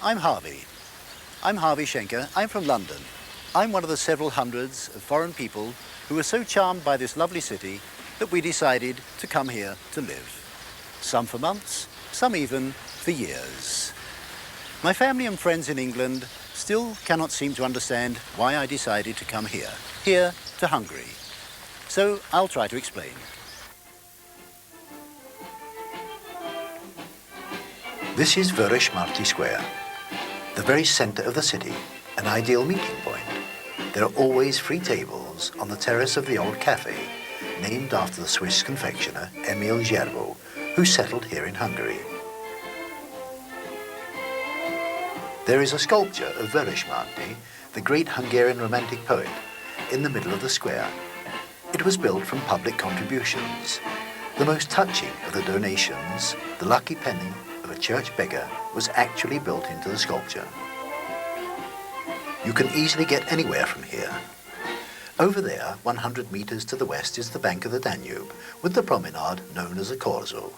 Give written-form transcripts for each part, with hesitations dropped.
I'm Harvey. I'm Harvey Schenker. I'm from London. I'm one of the several hundreds of foreign people who were so charmed by this lovely city that we decided to come here to live. Some for months, some even for years. My family and friends in England still cannot seem to understand why I decided to come here to Hungary. So I'll try to explain. This is Vörösmarty Square, the very centre of the city, an ideal meeting point. There are always free tables on the terrace of the old cafe, named after the Swiss confectioner Emil Gerbo, who settled here in Hungary. There is a sculpture of Vörösmarty, the great Hungarian romantic poet, in the middle of the square. It was built from public contributions. The most touching of the donations, the lucky penny of a church beggar, was actually built into the sculpture. You can easily get anywhere from here. Over there, 100 meters to the west, is the bank of the Danube, with the promenade known as the Corso.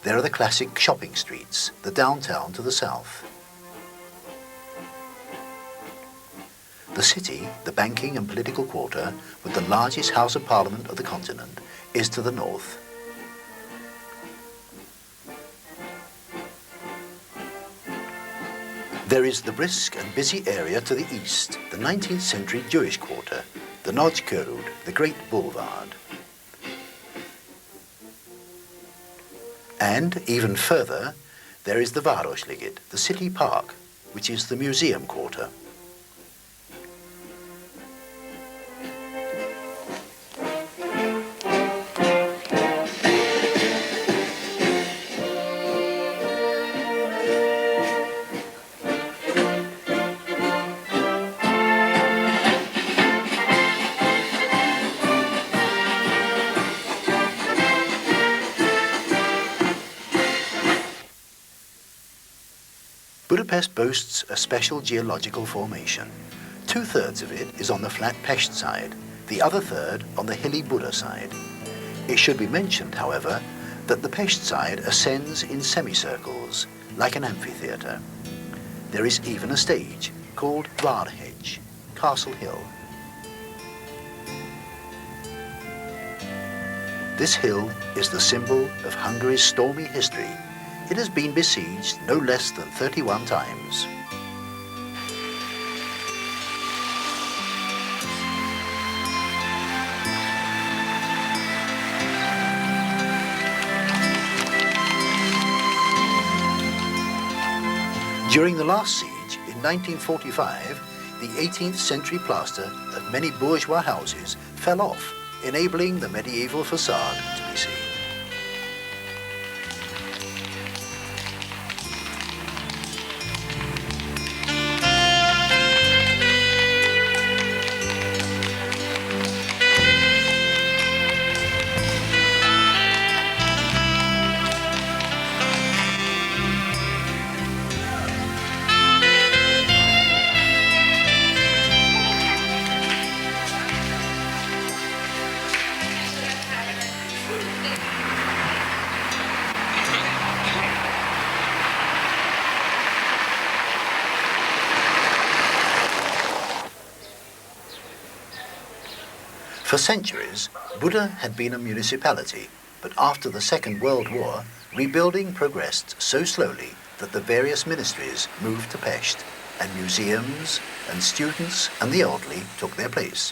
There are the classic shopping streets, the downtown to the south. The city, the banking and political quarter, with the largest House of Parliament of the continent, is to the north. There is the brisk and busy area to the east, the 19th century Jewish quarter, the Nagy Körút, the Great Boulevard. And even further, there is the Városliget, the city park, which is the museum quarter. Budapest boasts a special geological formation. 2/3 of it is on the flat Pest side, the other third on the hilly Buda side. It should be mentioned, however, that the Pest side ascends in semicircles, like an amphitheatre. There is even a stage, called Várhegy, Castle Hill. This hill is the symbol of Hungary's stormy history. It has been besieged no less than 31 times. During the last siege, in 1945, the 18th century plaster of many bourgeois houses fell off, enabling the medieval facade to be seen. For centuries, Buda had been a municipality, but after the Second World War, rebuilding progressed so slowly that the various ministries moved to Pest, and museums and students and the elderly took their place.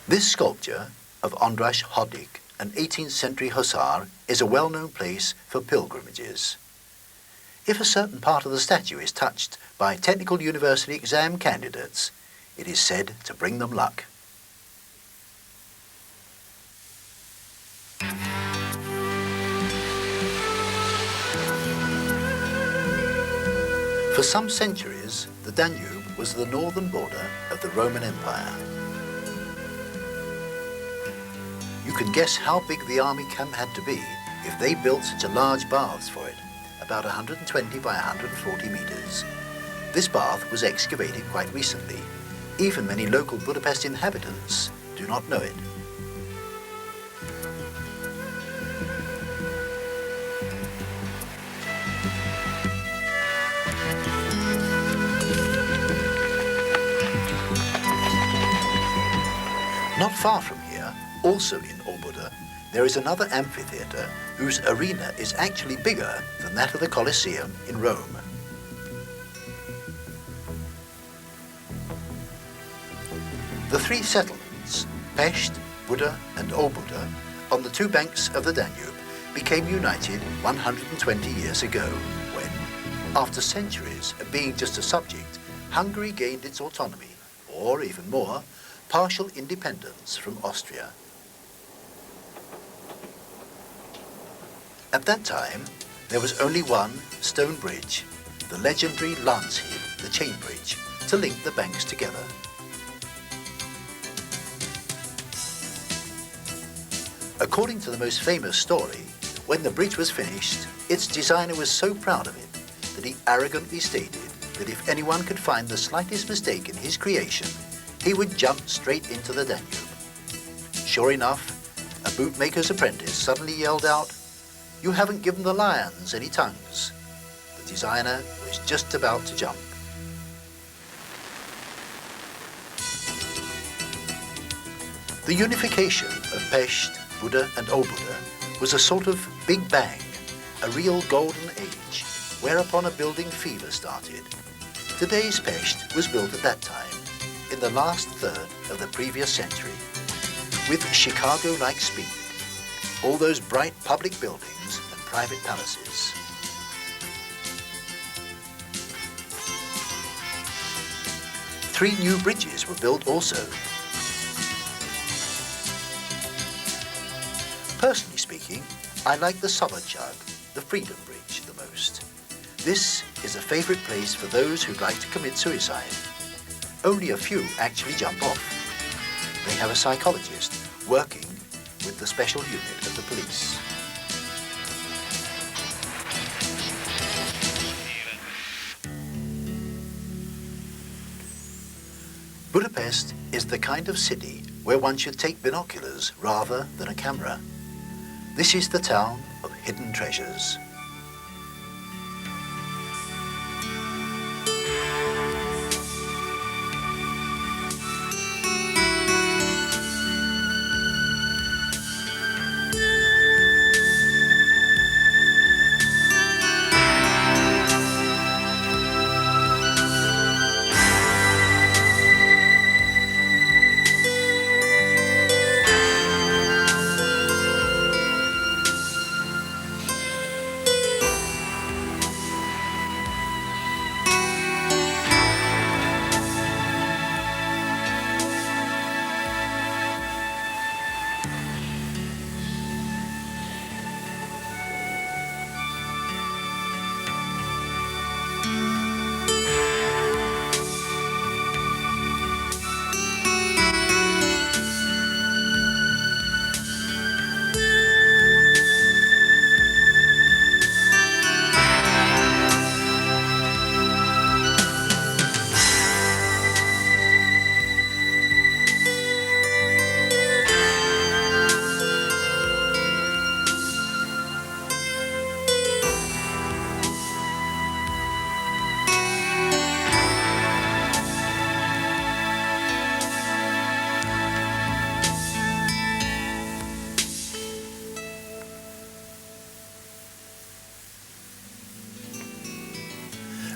This sculpture of András Hadik, an 18th century hussar, is a well-known place for pilgrimages. If a certain part of the statue is touched by technical university exam candidates, it is said to bring them luck. For some centuries, the Danube was the northern border of the Roman Empire. You can guess how big the army camp had to be if they built such a large baths for it, about 120 by 140 meters. This bath was excavated quite recently. Even many local Budapest inhabitants do not know it. Not far from here, also in Óbuda, there is another amphitheatre whose arena is actually bigger than that of the Colosseum in Rome. The three settlements, Pest, Buda and Óbuda, on the two banks of the Danube, became united 120 years ago when, after centuries of being just a subject, Hungary gained its autonomy, or even more, partial independence from Austria. At that time, there was only one stone bridge, the legendary Landshead, the chain bridge, to link the banks together. According to the most famous story, when the bridge was finished, its designer was so proud of it that he arrogantly stated that if anyone could find the slightest mistake in his creation, he would jump straight into the Danube. Sure enough, a bootmaker's apprentice suddenly yelled out, "You haven't given the lions any tongues." The designer was just about to jump. The unification of Pest, Buda and Óbuda was a sort of Big Bang, a real golden age, whereupon a building fever started. Today's Pest was built at that time, in the last third of the previous century, with Chicago-like speed, all those bright public buildings and private palaces. Three new bridges were built also. Personally speaking, I like the Szabadság, the Freedom Bridge, the most. This is a favourite place for those who'd like to commit suicide. Only a few actually jump off. They have a psychologist working with the special unit of the police. Budapest is the kind of city where one should take binoculars rather than a camera. This is the town of hidden treasures.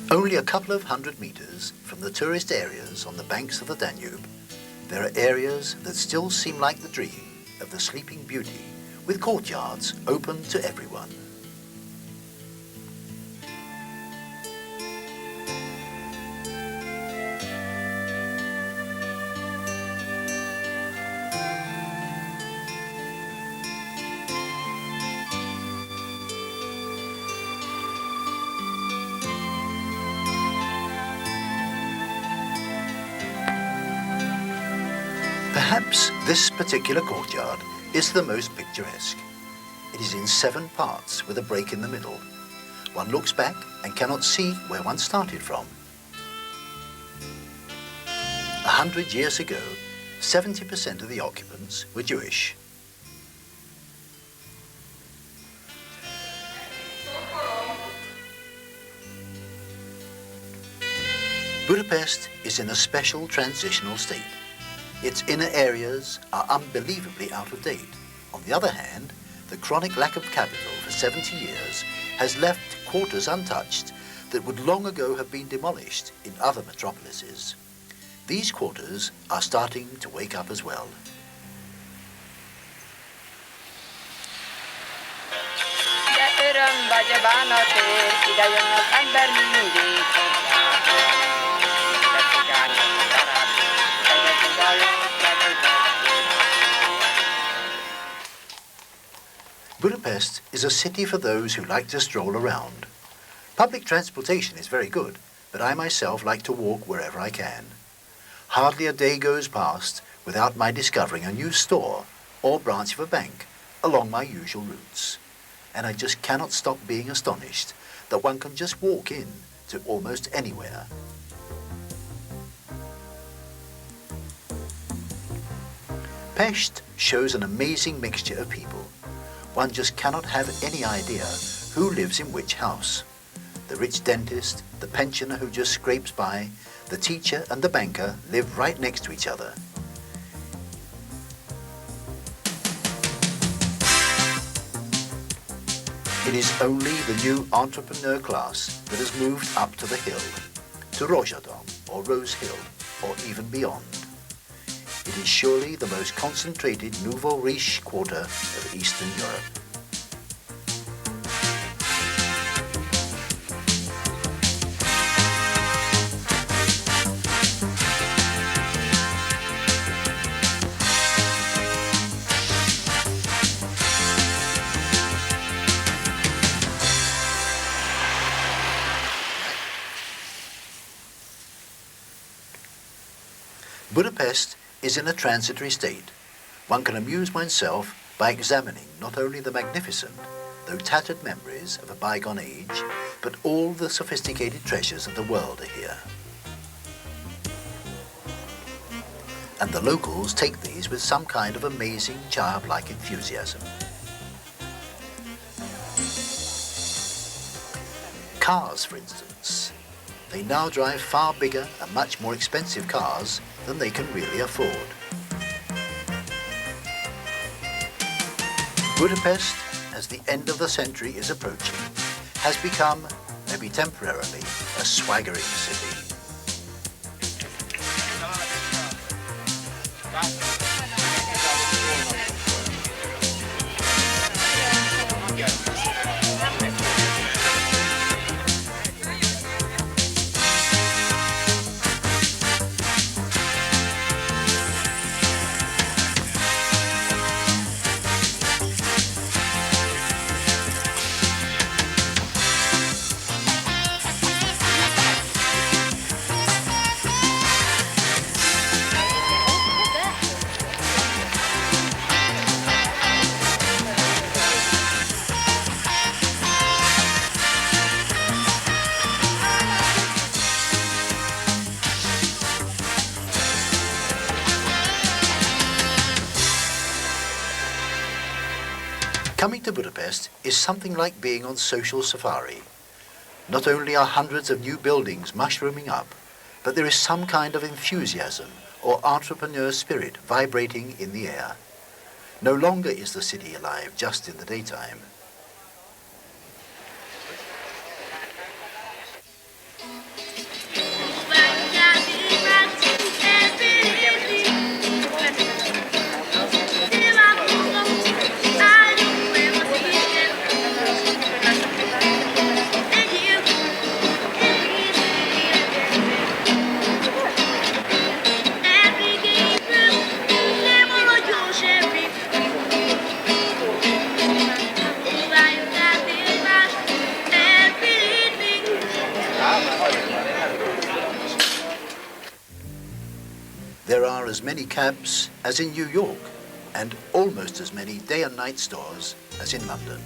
Only a couple of 100 meters from the tourist areas on the banks of the Danube, there are areas that still seem like the dream of the Sleeping Beauty, with courtyards open to everyone. Perhaps this particular courtyard is the most picturesque. It is in 7 parts with a break in the middle. One looks back and cannot see where one started from. 100 years ago, 70% of the occupants were Jewish. Budapest is in a special transitional state. Its inner areas are unbelievably out of date. On the other hand, the chronic lack of capital for 70 years has left quarters untouched that would long ago have been demolished in other metropolises. These quarters are starting to wake up as well. Budapest is a city for those who like to stroll around. Public transportation is very good, but I myself like to walk wherever I can. Hardly a day goes past without my discovering a new store or branch of a bank along my usual routes. And I just cannot stop being astonished that one can just walk in to almost anywhere. Pest shows an amazing mixture of people. One just cannot have any idea who lives in which house. The rich dentist, the pensioner who just scrapes by, the teacher and the banker live right next to each other. It is only the new entrepreneur class that has moved up to the hill, to Rojadom or Rose Hill, or even beyond. It is surely the most concentrated nouveau riche quarter of Eastern Europe. Budapest is in a transitory state. One can amuse oneself by examining not only the magnificent, though tattered memories of a bygone age, but all the sophisticated treasures of the world are here. And the locals take these with some kind of amazing childlike enthusiasm. Cars, for instance. They now drive far bigger and much more expensive cars than they can really afford. Budapest, as the end of the century is approaching, has become, maybe temporarily, a swaggering city. Coming to Budapest is something like being on social safari. Not only are hundreds of new buildings mushrooming up, but there is some kind of enthusiasm or entrepreneur spirit vibrating in the air. No longer is the city alive just in the daytime. There are as many cabs as in New York, and almost as many day and night stores as in London.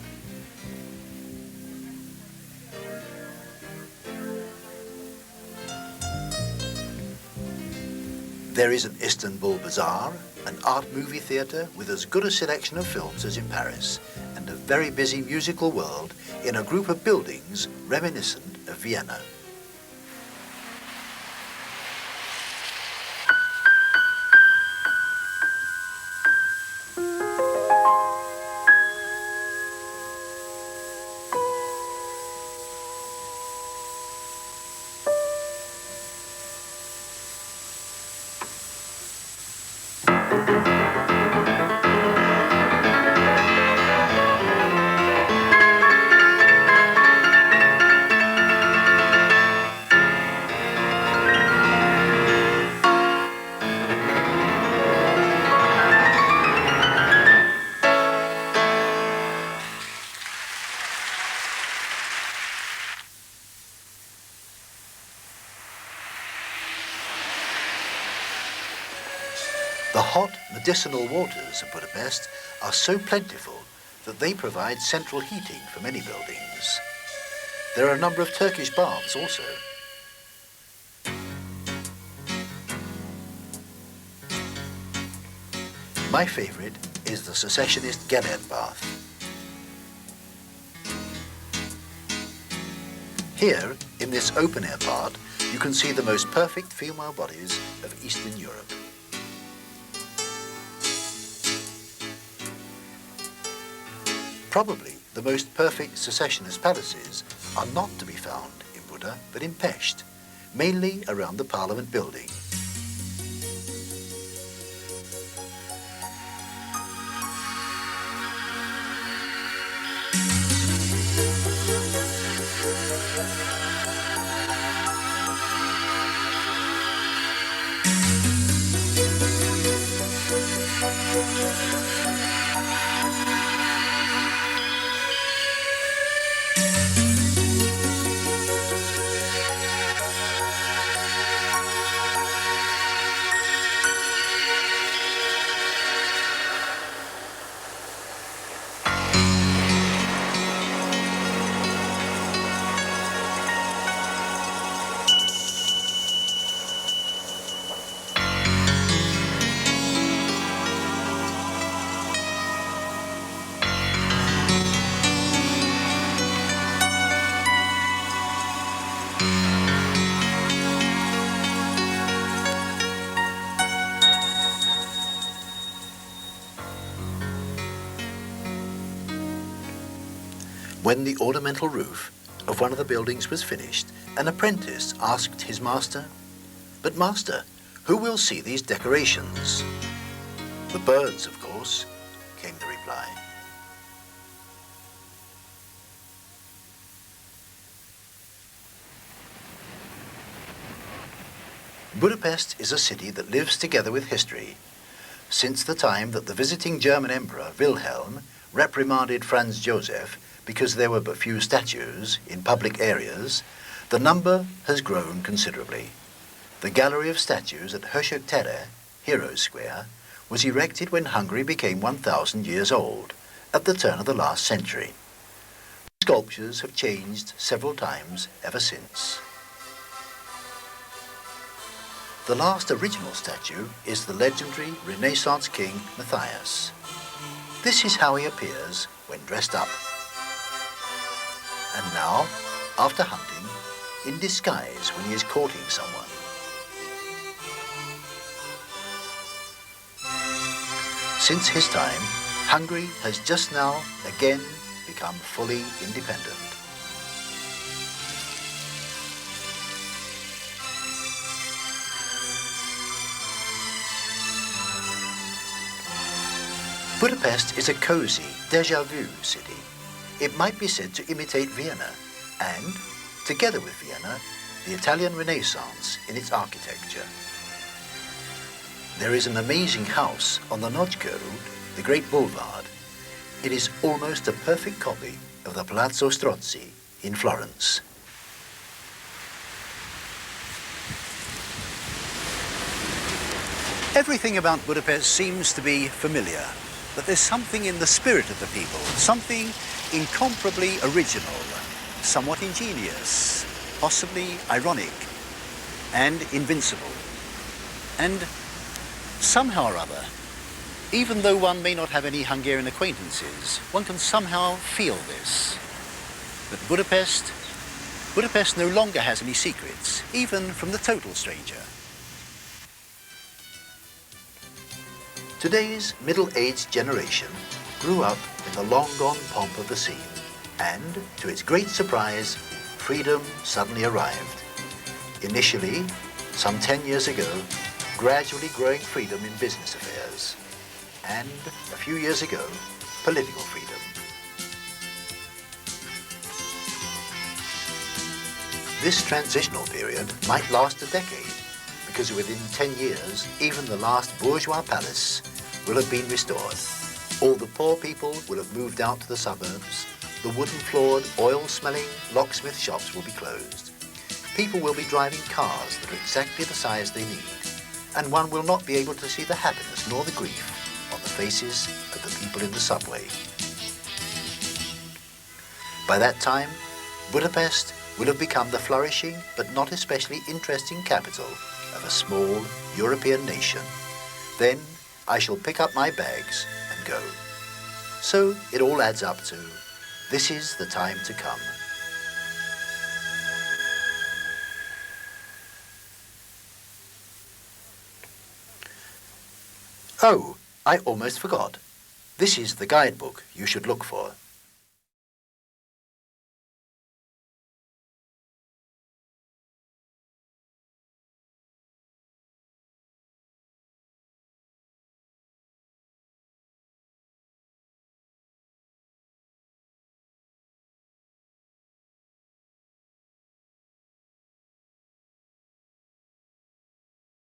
There is an Istanbul bazaar, an art movie theatre with as good a selection of films as in Paris, and a very busy musical world in a group of buildings reminiscent of Vienna. The hot medicinal waters of Budapest are so plentiful that they provide central heating for many buildings. There are a number of Turkish baths also. My favourite is the secessionist Gellert bath. Here, in this open-air part, you can see the most perfect female bodies of Eastern Europe. Probably the most perfect secessionist palaces are not to be found in Buda, but in Pest, mainly around the Parliament building. When the ornamental roof of one of the buildings was finished, an apprentice asked his master, "But master, who will see these decorations?" "The birds, of course," came the reply. Budapest is a city that lives together with history. Since the time that the visiting German Emperor Wilhelm reprimanded Franz Joseph because there were but few statues in public areas, the number has grown considerably. The gallery of statues at Hősök tere, Heroes Square, was erected when Hungary became 1,000 years old, at the turn of the last century. Sculptures have changed several times ever since. The last original statue is the legendary Renaissance king Matthias. This is how he appears when dressed up. And now, after hunting, in disguise when he is courting someone. Since his time, Hungary has just now again become fully independent. Budapest is a cosy, déjà vu city. It might be said to imitate Vienna and, together with Vienna, the Italian Renaissance in its architecture. There is an amazing house on the Notke route, the Great Boulevard. It is almost a perfect copy of the Palazzo Strozzi in Florence. Everything about Budapest seems to be familiar, but there's something in the spirit of the people, something incomparably original, somewhat ingenious, possibly ironic, and invincible. And somehow or other, even though one may not have any Hungarian acquaintances, one can somehow feel this. That Budapest no longer has any secrets, even from the total stranger. Today's middle-aged generation grew up in the long-gone pomp of the scene, and, to its great surprise, freedom suddenly arrived. Initially, some 10 years ago, gradually growing freedom in business affairs, and, a few years ago, political freedom. This transitional period might last a decade, because within 10 years, even the last bourgeois palace will have been restored. All the poor people will have moved out to the suburbs. The wooden-floored, oil-smelling locksmith shops will be closed. People will be driving cars that are exactly the size they need. and one will not be able to see the happiness nor the grief on the faces of the people in the subway. By that time, Budapest will have become the flourishing but not especially interesting capital of a small European nation. Then I shall pick up my bags and go. So it all adds up to, this is the time to come. Oh, I almost forgot. This is the guidebook you should look for.